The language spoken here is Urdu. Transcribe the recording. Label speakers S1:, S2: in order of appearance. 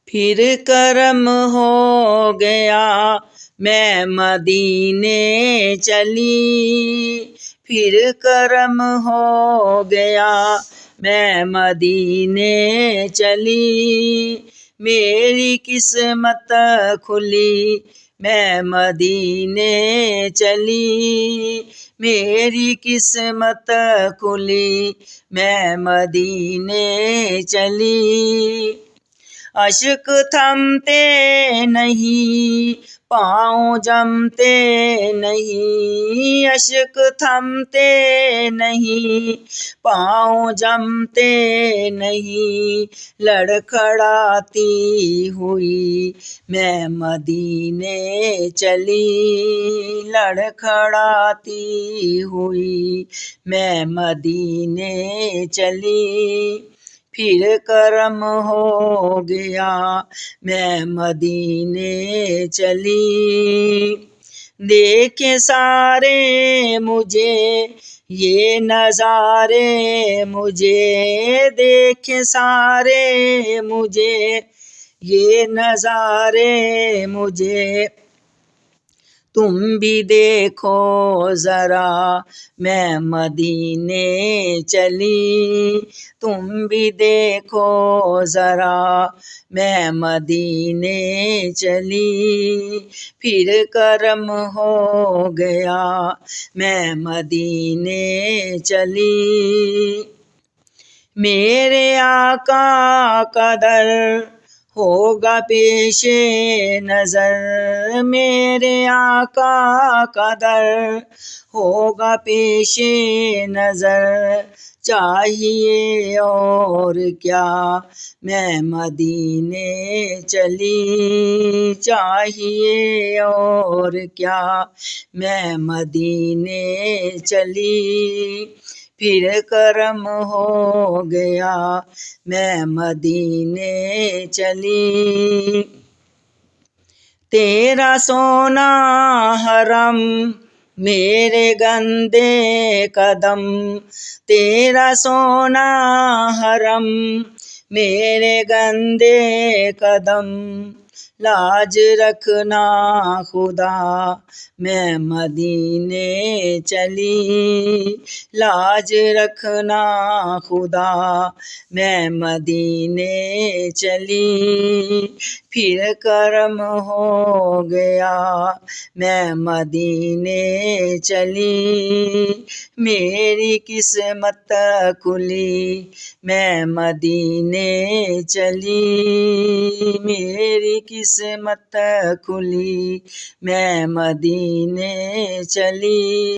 S1: پھر کرم ہو گیا میں مدینے چلی، پھر کرم ہو گیا میں مدینے چلی، میری قسمت کھلی میں مدینے چلی، میری قسمت کھلی میں مدینے چلی، اشک تھمتے نہیں پاؤں جمتے نہیں، اشک تھمتے نہیں پاؤں جمتے نہیں، لڑکھڑاتی ہوئی میں مدینے چلی، لڑکھڑاتی ہوئی میں مدینے چلی، پھر کرم ہو گیا میں مدینے چلی، دیکھے سارے مجھے یہ نظارے مجھے، دیکھے سارے مجھے یہ نظارے مجھے، تم بھی دیکھو ذرا میں مدینے چلی، تم بھی دیکھو ذرا میں مدینے چلی، پھر کرم ہو گیا میں مدینے چلی، میرے آقا کا در ہوگا پیش نظر، میرے آقا کا در ہوگا پیش نظر، چاہیے اور کیا میں مدینے چلی، چاہیے اور کیا میں مدینے چلی، پھر کرم ہو گیا میں مدینے چلی، تیرا سونا حرم میرے گندے قدم، تیرا سونا حرم میرے گندے قدم، لاج رکھنا خدا میں مدینے چلی، لاج رکھنا خدا میں مدینے چلی، پھر کرم ہو گیا میں مدینے چلی، میری قسمت کھلی میں مدینے چلی، میری قسمت کھلی میں مدینے چلی۔